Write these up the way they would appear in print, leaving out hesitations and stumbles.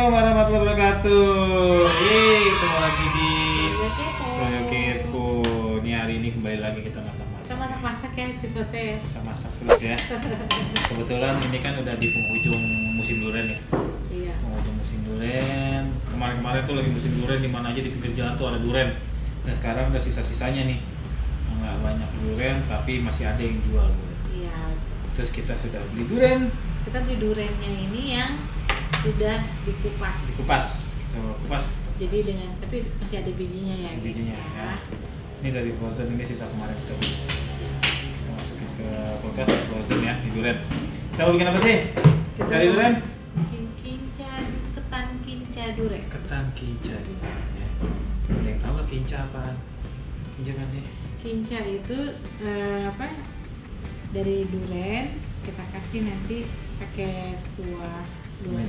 Assalamualaikum warahmatullahi wabarakatuh. Ketemu lagi di Royo Kepo. Ini hari ini kembali lagi kita masak-masak. Kita masak-masak ya episode ya. Masak-masak terus ya. Kebetulan ini kan udah di penghujung musim durian ya. Iya. Penghujung musim durian. Kemarin-kemarin tuh lagi musim durian, di mana aja di pinggir jalan tuh ada durian. Dan sekarang udah sisa-sisanya nih. Nggak banyak durian, tapi masih ada yang jual. Iya. Terus kita sudah beli durian. Kita beli duriannya ini yang sudah dikupas. Kupas. Jadi tapi masih ada bijinya ya. Bijinya ya. Ini dari frozen, ini sisa kemarin kita beli. Kita masukin ke kulkas frozen ya, di durian. Kita mau bikin apa sih? Dari durian? Ketan kinca durian. Ketan kinca durian ya. Ada yang tahu nggak kinca apaan? Kinca kan sih? Kinca itu apa? Dari durian kita kasih nanti pakai kuah gula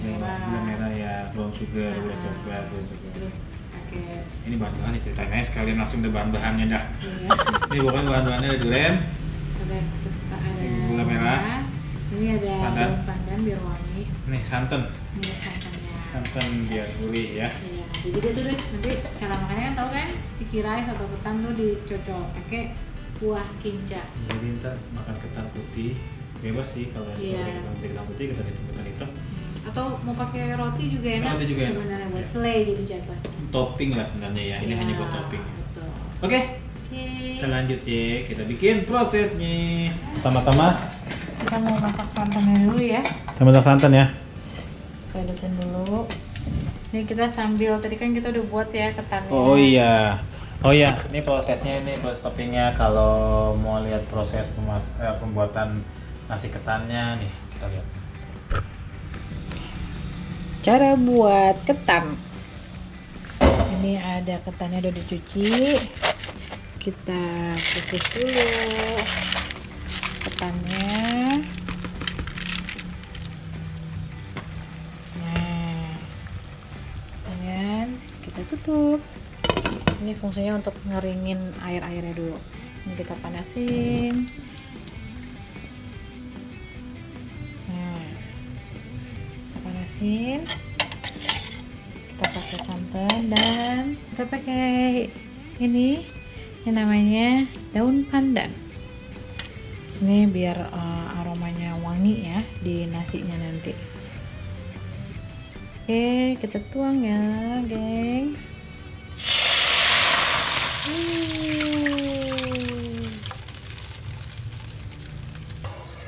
merah ya, brown sugar, gula coklat, terus pakai ini bahan-bahannya, ceritanya sekalian langsung deh bahan-bahannya dah. iya. Ini pokoknya bahan-bahannya ada durian, ada gula merah, ini ada daun pandan biar wangi, nih santan biar gurih ya. iya. Jadi dia tuh nanti cara makannya kan tahu kan, sticky rice atau ketan tuh dicocol pakai kuah kinca. Jadi ntar makan ketan putih bebas sih, kalau iya. ketan putih kita ketan hitam. Atau mau pakai roti juga enak. Roti juga enak. Sebenarnya buat Ya. selai jadi jatuh. Topping lah sebenarnya ya. Ini Ya, hanya buat topping. Betul. Oke. Kita lanjut ya. Kita bikin prosesnya. Pertama-tama Kita mau masak santannya dulu ya. kita masak santan ya. Kita hidupin dulu. Ini kita sambil tadi kan kita udah buat ya ketannya. Oh iya, ini prosesnya, ini proses toppingnya. Kalau mau lihat proses pembuatan nasi ketannya nih, kita lihat. Cara buat ketan. Ini ada ketannya udah dicuci. Kita kukus dulu ketannya. Nah, kemudian kita tutup. Ini fungsinya untuk ngeringin air-airnya dulu. Ini kita panasin. Kita pakai santan dan kita pakai ini namanya daun pandan. Ini biar aromanya wangi ya di nasinya nanti. Oke, kita tuang ya, gengs.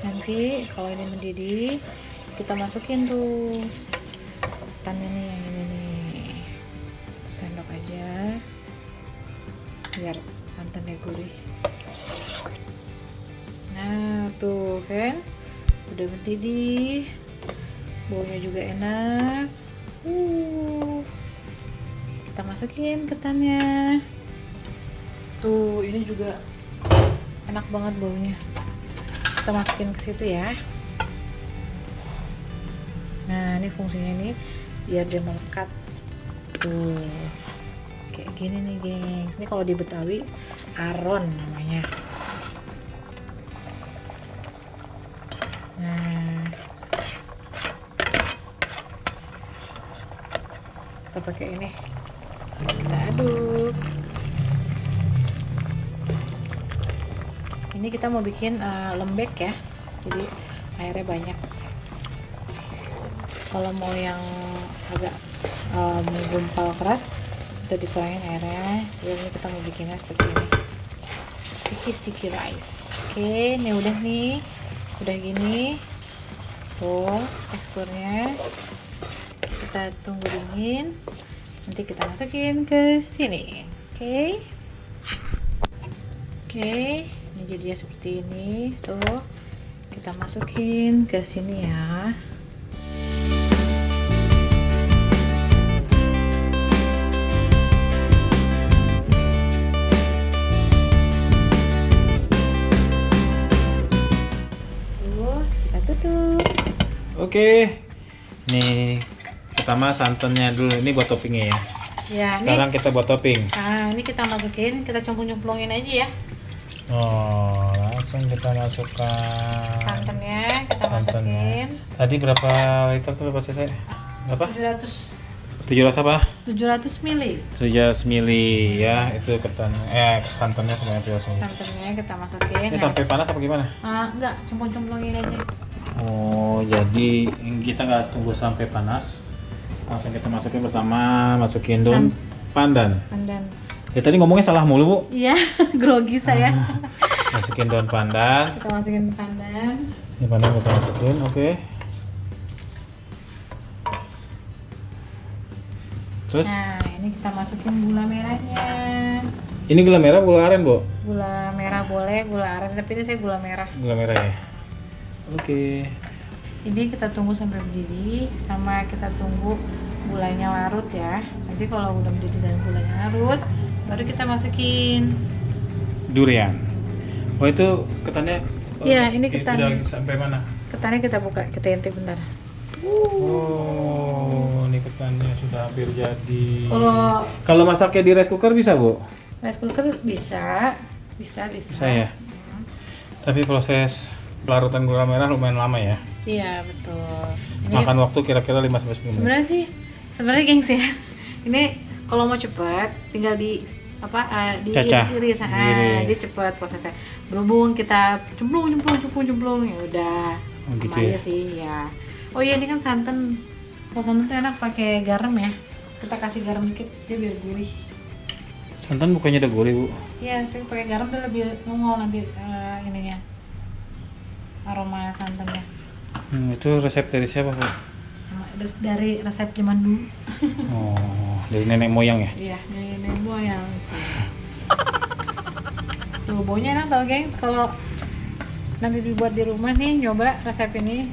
Nanti kalau ini mendidih, kita masukin tuh ketannya nih, yang ini nih, satu sendok aja biar santannya gurih. Nah tuh kan udah mendidih, baunya juga enak. Kita masukin ketannya tuh, ini juga enak banget baunya. Kita masukin ke situ ya. Nah ini fungsinya ini biar dia melekat tuh kayak gini nih gengs. Ini kalau di Betawi aron namanya. Nah kita pakai ini, kita aduk. Ini kita mau bikin lembek ya, jadi airnya banyak. Kalau mau yang agak menggumpal keras bisa dikurangin airnya. Jadi ini kita mau bikinnya seperti ini, sticky rice. Oke, ini udah nih, udah gini tuh teksturnya. Kita tunggu dingin, nanti kita masukin ke sini. Oke, ini jadinya seperti ini tuh. Kita masukin ke sini ya. Oke, nih pertama santannya dulu, ini buat toppingnya ya. Ya, sekarang kita buat topping. Nah, ini kita masukin, kita campur-nyemplungin aja ya. Oh, langsung kita masukkan Santannya kita santannya. masukin. Tadi berapa liter tuh, berapa cc? Berapa? 700 700 apa? 700 mili. 700 mili ya, itu ketan santannya sebanyak 700 mili. Santannya kita masukin. Ini sampai panas apa gimana? Enggak, cemplung-cemplungin aja. Oh, jadi kita nggak tunggu sampai panas. Langsung kita masukin pertama, masukin daun pandan. Pandan. Ya tadi ngomongnya salah mulu, Bu. Iya, grogi saya. Masukin daun pandan. Kita masukin pandan. Ini pandan kita masukin, oke. Terus Nah, ini kita masukin gula merahnya. ini gula merah, gula aren, Bu? Gula merah boleh, gula aren, tapi ini saya gula merah. Gula merah ya. Oke. Ini kita tunggu sampai mendidih, sama kita tunggu gulanya larut ya. Nanti kalau udah mendidih dan gulanya larut, baru kita masukin. Durian. Oh, itu ketannya. Iya, ini ketannya. Udah sampai mana? Ketannya kita buka, kita intip bentar. Oh, ini ketannya sudah hampir jadi. Kalau masaknya di rice cooker bisa, Bu? rice cooker bisa. Bisa. Bisa ya. Tapi proses pelarutan gula merah lumayan lama ya. Iya, betul. Ini Makan waktu kira-kira 5 sampai 10 menit. sebenarnya gengs ya. Ini kalau mau cepat tinggal di Cacah. iris-iris. Dia cepat prosesnya. Berhubung kita cemplung ya udah. Oh, gitu Sama ya? aja sih ya. Oh iya, ini kan santan. Kalau santan tuh enak pakai garam ya. Kita kasih garam dikit dia biar gurih. Santan bukannya udah gurih, Bu? Iya, tapi pakai garam dia lebih nongol nanti ininya. Aroma santannya. Itu resep dari siapa, Bu? Dari resep zaman dulu. Oh, dari nenek moyang ya? Iya, dari nenek moyang. Tuh, baunya enak tau gengs. Kalau nanti dibuat di rumah nih, nyoba resep ini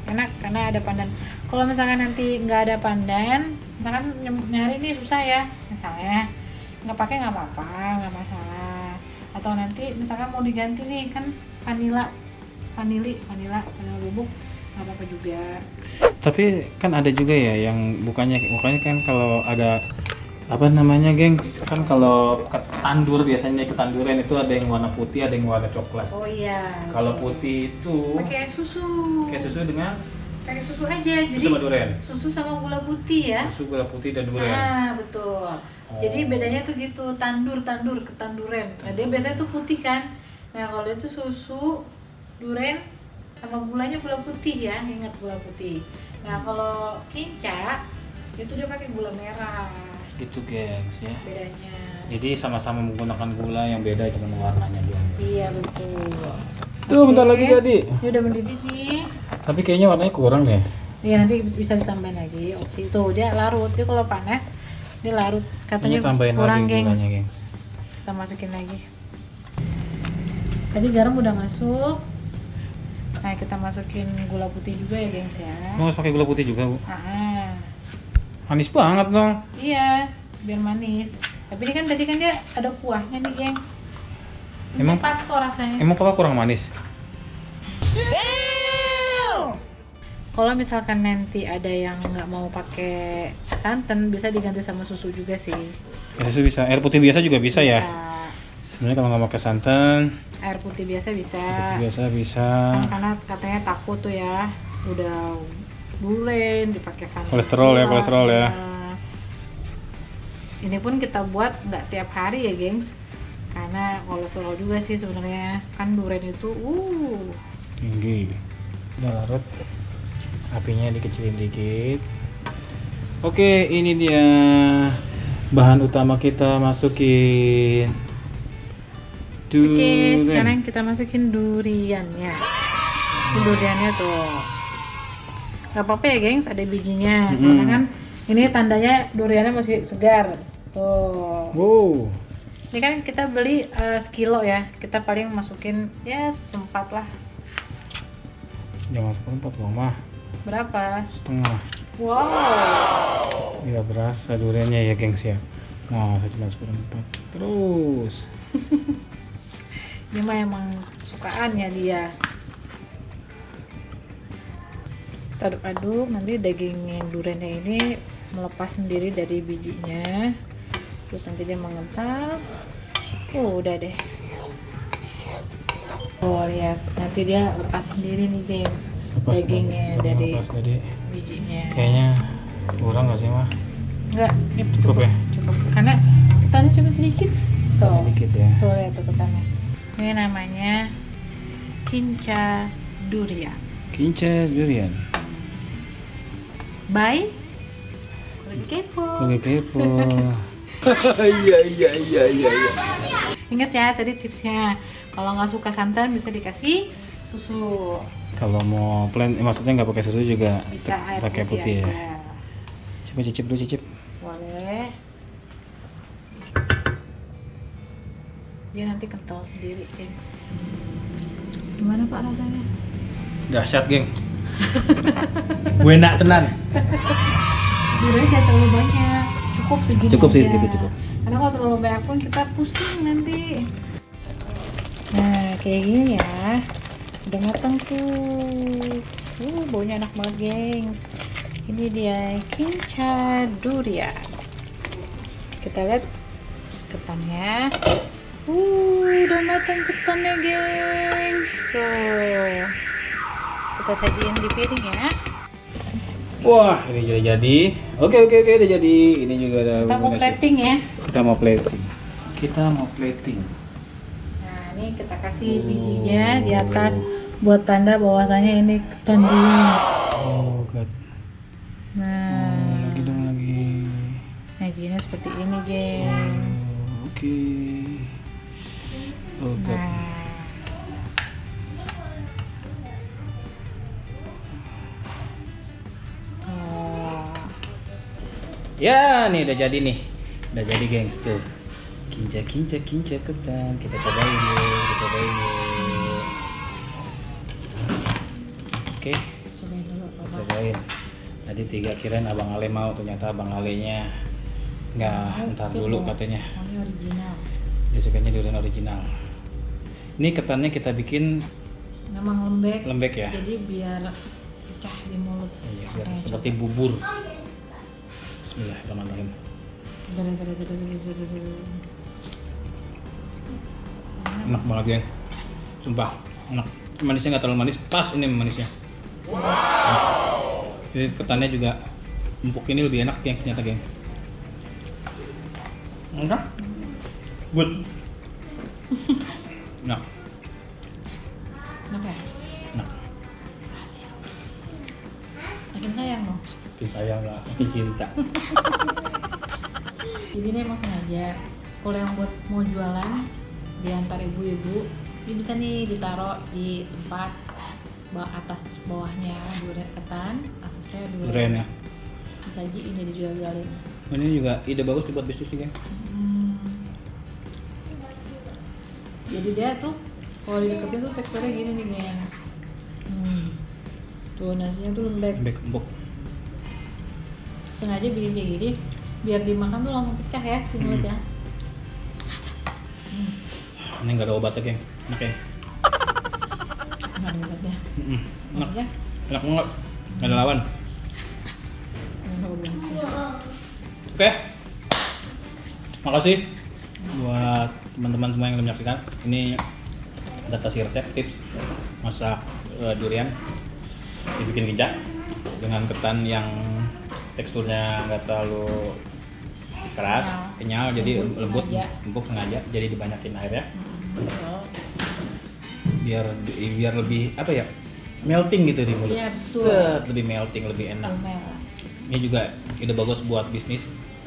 enak karena ada pandan. Kalau misalkan nanti nggak ada pandan, misalkan nyari ini susah ya, misalnya nggak pakai nggak apa-apa, nggak masalah. Atau nanti misalkan mau diganti nih kan vanila bubuk, nggak apa-apa juga. Tapi kan ada juga ya yang bukannya kan kalau ada apa namanya, gengs, kan kalau tandur biasanya ikan durian itu ada yang warna putih, ada yang warna coklat. Oh iya. Kalau putih itu pakai susu. kayak susu dengan Pakai susu aja. Jadi sama durian. susu sama gula putih ya. Susu gula putih dan durian. Betul. Oh. Jadi bedanya tuh gitu, tandur ketanduran. Nah, dia biasanya tuh putih kan. Nah, kalau itu susu, durian sama gulanya gula putih ya, ingat gula putih. Nah, kalau kinca itu dia pakai gula merah. Gitu, gengs ya. Bedanya. Jadi sama-sama menggunakan gula yang beda, cuma warnanya doang. Iya, betul. Tuh, bentar lagi jadi. Ini udah mendidih nih. Tapi kayaknya warnanya kurang deh. Iya, nanti bisa ditambahin lagi opsi itu. Dia larut. Dia kalau panas dia larut. Katanya Ini tambahin kurang, lagi gengs. gulanya, gengs. Kita masukin lagi. Tadi garam udah masuk. Nah, kita masukin gula putih juga ya, gengs ya. Mau pakai gula putih juga, Bu? Manis banget dong. Iya, biar manis. Tapi ini kan tadi kan dia ada kuahnya nih, gengs. Ini Emang- pas kok rasanya. Emang apa kurang manis? Kalau misalkan nanti ada yang nggak mau pakai santan, bisa diganti sama susu juga sih. Ya, susu bisa. Air putih biasa juga bisa ya. Bisa. Sebenarnya kalau nggak pakai santan, Air putih biasa bisa. biasa bisa. Karena katanya takut tuh ya, udah durian dipakai santan. Kolesterol ya. Nah, ini pun kita buat nggak tiap hari ya, gengs. Karena kolesterol juga sih sebenarnya. Kan durian itu Tinggi. Udah larut. Apinya dikecilin dikit. Oke, ini dia bahan utama kita, masukin Oke, durian. sekarang kita masukin duriannya. Duriannya tuh. Gak apa-apa ya, gengs, ada bijinya. Karena kan ini tandanya duriannya masih segar. Tuh. Wow. Ini kan kita beli sekilo ya. Kita paling masukin ya seperempat lah. Jangan seperempat, Bang, mah. Berapa? Setengah. Wow. Tidak berasa duriannya ya, gengs ya. Wah, cuma seperempat. Terus. Ini mah emang sukaannya dia. Kita aduk-aduk, nanti daging duriannya ini melepas sendiri dari bijinya. Terus nanti dia mengental. Udah deh. Oh, lihat, nanti dia lepas sendiri nih, gengs. Dagingnya dari lepas dari bijinya. kayaknya Kurang nggak sih mah? Enggak, ini Cukup ya? Cukup. Karena ketannya cuma sedikit. Tuh. Dikit ya. Tuh lihat tuh ketannya. Ini namanya kinca durian. Kinca durian. By Kulit Kepo. Kulit kepo. Iya. Ingat ya tadi tipsnya. Kalau nggak suka santan bisa dikasih susu. Kalau mau plain, maksudnya nggak pakai susu juga Bisa air pakai putih ya. aja. Coba cicip dulu cicip. Boleh. Dia nanti kental sendiri, gengs. Gimana Pak rasanya? Dahsyat geng. Gue enak tenan. Duriannya jangan terlalu banyak. Cukup segini Cukup sih, aja. segitu cukup. Karena kalau terlalu banyak pun kita pusing nanti. Nah, kayak gini ya. Udah matang tuh. Baunya enak banget, gengs. Ini dia kinca durian. Kita lihat ketannya. Udah matang ketannya, gengs. Tuh. Kita sajiin di piring ya. Wah, ini sudah jadi. Oke, udah jadi. Ini juga ada. Kita mau plating ya. Kita mau plating. Kita mau plating. Nah, ini kita kasih bijinya di atas buat tanda bahwasanya ini ketan durian. Oh god. Nah, Lagi dong lagi. sajiannya seperti ini, geng. Oke. Oh god. Nah, oh, Ya, nih udah jadi nih. Udah jadi gengs tuh. Kinca ketan. Kita cobain yuk. Oke, cobain dulu, Papa. cobain. Tadi 3 kirain Abang Ale mau, ternyata Abang Ale-nya nggak, ntar Oke, dulu Bu. katanya. Oh, ini original. Dia sukanya durian original. Ini ketannya kita bikin Memang lembek. ya. Jadi biar pecah di mulut. Iya, biar Oke, seperti coba. bubur. Bismillahirrahmanirrahim. Enak banget ya. Sumpah, enak. Manisnya nggak terlalu manis, pas ini manisnya. Jadi ketannya juga empuk, ini lebih enak geng, ternyata geng. Enak? Good. Enak, Enak ya? enak. Makin sayang loh. Makin sayang lah, makin cinta. Jadi ini emang sengaja. Kalau yang buat mau jualan di antar ibu-ibu, ini bisa nih ditaruh di tempat atas bawahnya durian ketan, atasnya Durian durian. ya. Disaji ini dijual-jualin. Ini juga ide bagus buat bisnis nih geng. Jadi dia tuh kalau dideketin tuh teksturnya gini nih, geng. Tuh nasinya tuh lembek. Lembek, empuk. Sengaja bikin kayak gini biar dimakan tuh langsung pecah ya di mulut ya. Ini nggak ada obatnya geng, enak ya. Nggak ada obatnya. Enak, Maksudnya enak banget. Nggak ada lawan. nggak ada obatnya. Oke, makasih buat teman-teman semua yang udah menyaksikan. Ini kita kasih resep tips masak durian dibikin kinca dengan ketan yang teksturnya nggak terlalu keras, kenyal, jadi lembut, empuk sengaja, jadi dibanyakin airnya biar lebih apa ya, melting gitu di mulut. Iya, betul. Set, lebih melting, lebih enak. Lumer. Ini juga ide bagus buat bisnis.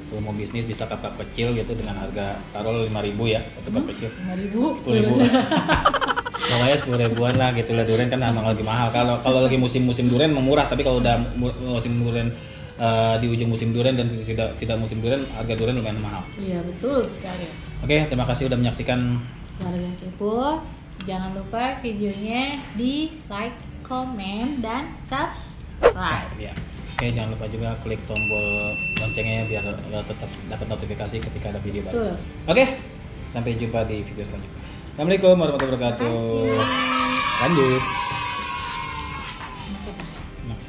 Kalau mau bisnis bisa cup kecil gitu dengan harga taruh 5.000 ya, satu cup kecil. 5.000. 10.000. Pokoknya 10.000-an lah gitu lah, durian kan emang lagi mahal. Kalau lagi musim durian emang murah, tapi kalau udah musim durian di ujung musim durian dan tidak musim durian, harga durian lumayan mahal. Iya betul sekali. Oke, terima kasih udah menyaksikan. Warga Kepo, jangan lupa videonya di like, comment, dan subscribe. Ya. Oke, jangan lupa juga klik tombol loncengnya biar tetap dapat notifikasi ketika ada video baru. Betul. Oke, sampai jumpa di video selanjutnya. Assalamualaikum warahmatullahi wabarakatuh. Terima kasih. Lanjut. Oke, Pak. Nah.